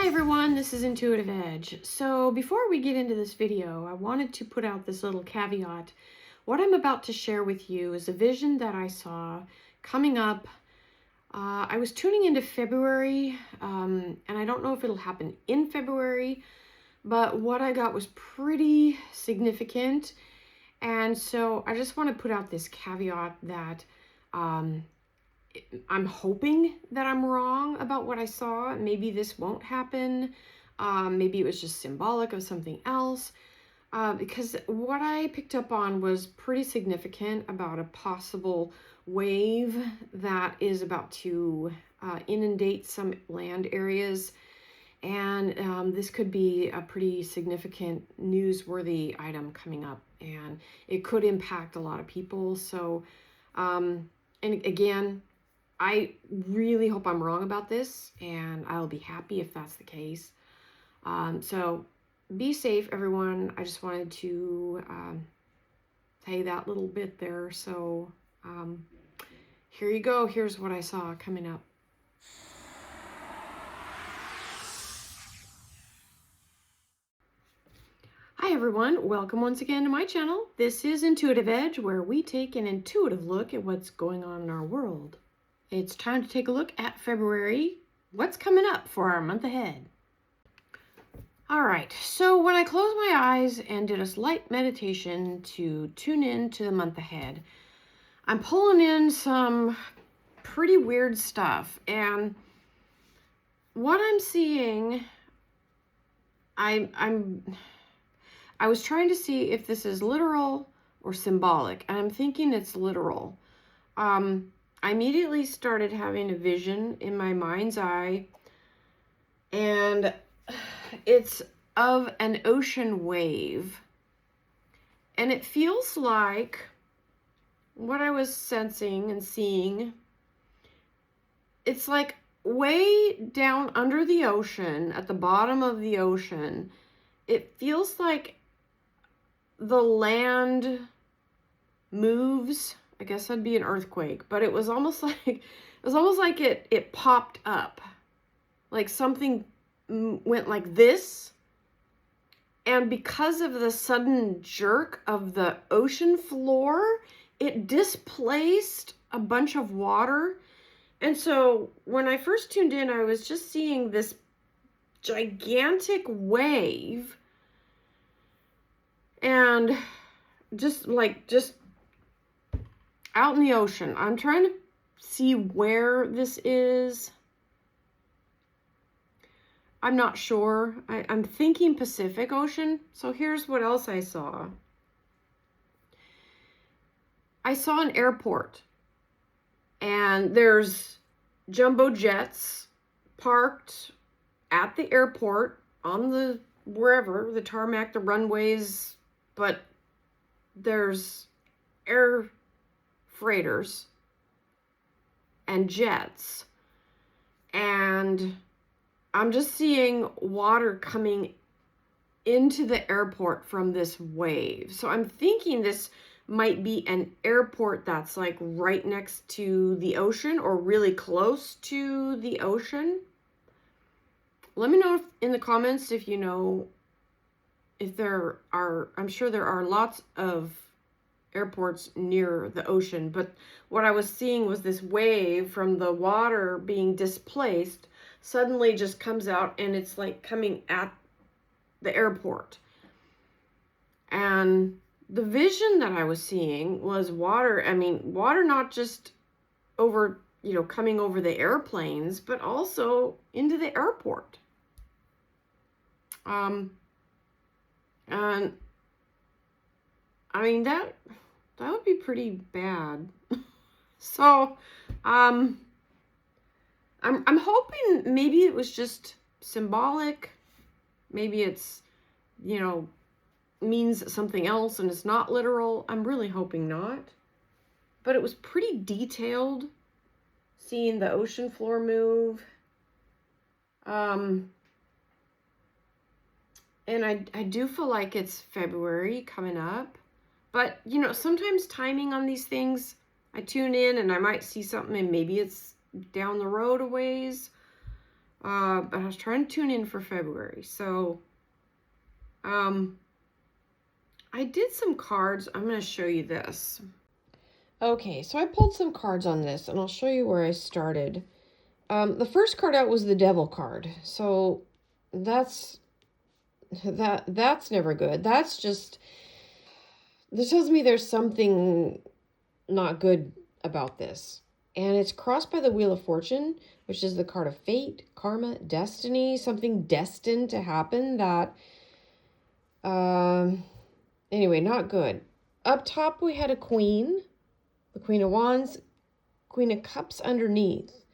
Hi everyone, this is IntuitiveEdge. So before we get into this video, I wanted to put out this little caveat. What I'm about to share with you is a vision that I saw coming up. I was tuning into February, and I don't know if it'll happen in February, but what I got was pretty significant. And so I just want to put out this caveat that I'm hoping that I'm wrong about what I saw. Maybe this won't happen. Maybe it was just symbolic of something else. Because what I picked up on was pretty significant about a possible wave that is about to inundate some land areas. And this could be a pretty significant newsworthy item coming up, and it could impact a lot of people. So, and again, I really hope I'm wrong about this, and I'll be happy if that's the case. So be safe, everyone. I just wanted to say that little bit there. So here you go. Here's what I saw coming up. Hi everyone, welcome once again to my channel. This is IntuitiveEdge, where we take an intuitive look at what's going on in our world. It's time to take a look at February. What's coming up for our month ahead? All right, so when I closed my eyes and did a slight meditation to tune in to the month ahead, I'm pulling in some pretty weird stuff. And what I'm seeing, I was trying to see if this is literal or symbolic, and I'm thinking it's literal. I immediately started having a vision in my mind's eye, and it's of an ocean wave. And it feels like what I was sensing and seeing, it's like way down under the ocean, at the bottom of the ocean, it feels like the land moves. I guess that'd be an earthquake, but it was almost like it popped up, like something went like this, and because of the sudden jerk of the ocean floor, it displaced a bunch of water. And so when I first tuned in, I was just seeing this gigantic wave, and just out in the ocean. I'm trying to see where this is. I'm not sure. I'm thinking Pacific Ocean. So here's what else I saw. I saw an airport, and there's jumbo jets parked at the airport on the wherever, the tarmac, the runways, but there's air freighters and jets, and I'm just seeing water coming into the airport from this wave. So I'm thinking this might be an airport that's like right next to the ocean or really close to the ocean. Let me know in the comments if you know if there are. I'm sure there are lots of airports near the ocean, but what I was seeing was this wave from the water being displaced suddenly just comes out, and it's like coming at the airport. And the vision that I was seeing was water. I mean, water not just over, coming over the airplanes, but also into the airport. And I mean, that would be pretty bad. So, I'm hoping maybe it was just symbolic. Maybe it's, means something else and it's not literal. I'm really hoping not. But it was pretty detailed, seeing the ocean floor move. And I do feel like it's February coming up. But, sometimes timing on these things, I tune in and I might see something and maybe it's down the road a ways. But I was trying to tune in for February. So I did some cards. I'm going to show you this. Okay, so I pulled some cards on this, and I'll show you where I started. The first card out was the Devil card. So that's never good. That's just, this tells me there's something not good about this. And it's crossed by the Wheel of Fortune, which is the card of fate, karma, destiny, something destined to happen that, anyway, not good. Up top, we had a Queen, the Queen of Wands, Queen of Cups underneath.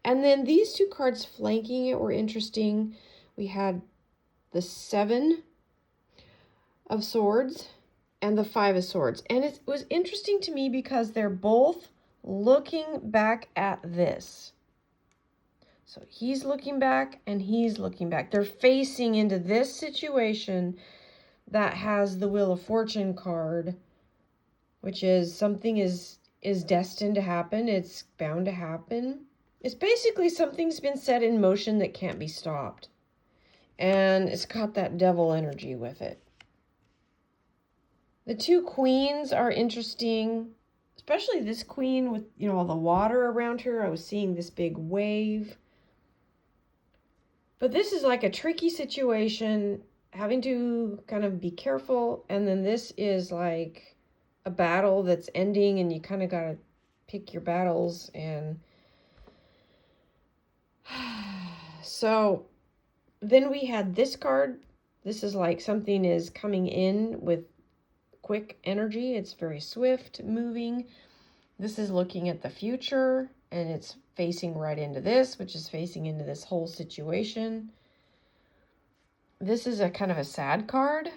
And then these two cards flanking it were interesting. We had the Seven of Swords and the Five of Swords. And it was interesting to me because they're both looking back at this. So he's looking back and he's looking back. They're facing into this situation that has the Wheel of Fortune card, which is something is destined to happen. It's bound to happen. It's basically something's been set in motion that can't be stopped. And it's got that devil energy with it. The two queens are interesting, especially this queen with, all the water around her. I was seeing this big wave. But this is like a tricky situation, having to kind of be careful. And then this is like a battle that's ending, and you kind of got to pick your battles. And so then we had this card. This is like something is coming in with quick energy. It's very swift moving. This is looking at the future, and it's facing right into this, which is facing into this whole situation. This is a kind of a sad card,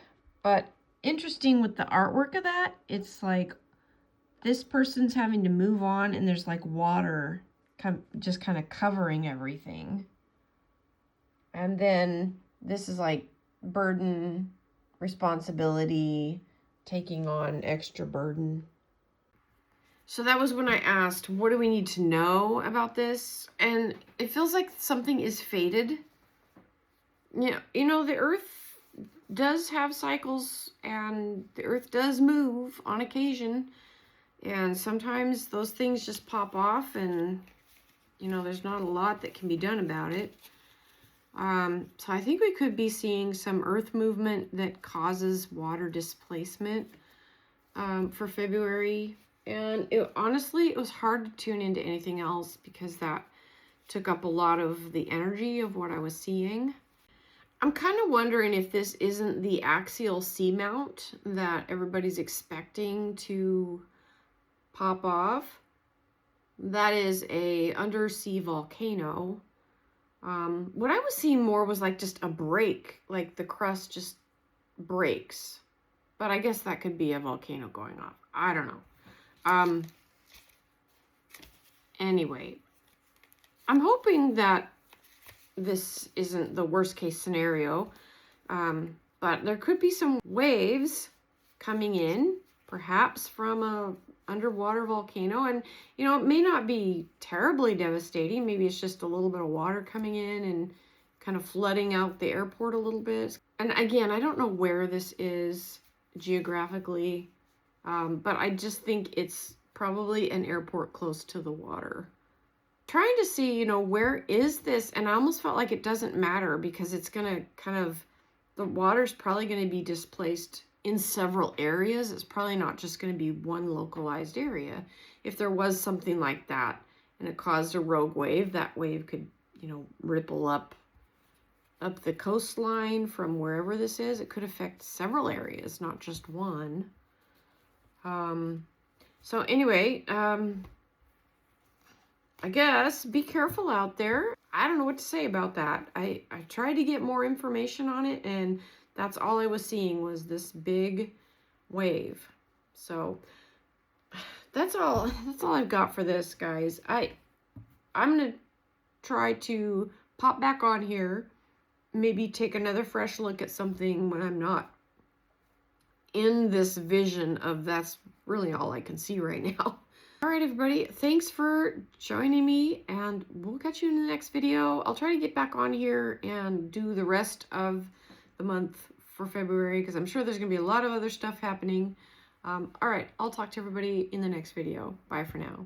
but interesting with the artwork of that. It's like this person's having to move on, and there's like water just kind of covering everything. And then this is like burden, responsibility, taking on extra burden. So that was when I asked, what do we need to know about this? And it feels like something is fated. The earth does have cycles, and the earth does move on occasion. And sometimes those things just pop off, and, there's not a lot that can be done about it. So I think we could be seeing some earth movement that causes water displacement for February. And honestly, it was hard to tune into anything else because that took up a lot of the energy of what I was seeing. I'm kind of wondering if this isn't the axial seamount that everybody's expecting to pop off. That is a undersea volcano. What I was seeing more was like just a break, like the crust just breaks. But I guess that could be a volcano going off. I don't know. Anyway, I'm hoping that this isn't the worst case scenario, but there could be some waves coming in, perhaps from a underwater volcano, and it may not be terribly devastating. Maybe it's just a little bit of water coming in and kind of flooding out the airport a little bit. And again, I don't know where this is geographically, but I just think it's probably an airport close to the water. Trying to see, where is this? And I almost felt like it doesn't matter because it's going to the water's probably going to be displaced in several areas. It's probably not just going to be one localized area. If there was something like that and it caused a rogue wave, that wave could, ripple up the coastline from wherever this is. It could affect several areas, not just one. So anyway, I guess be careful out there. I don't know what to say about that. I tried to get more information on it, and that's all I was seeing was this big wave. So that's all I've got for this, guys. I'm gonna try to pop back on here, maybe take another fresh look at something when I'm not in this vision of that's really all I can see right now. All All right, everybody, thanks for joining me, and we'll catch you in the next video. I'll try to get back on here and do the rest of the month for February, because I'm sure there's going to be a lot of other stuff happening. All right, I'll talk to everybody in the next video. Bye for now.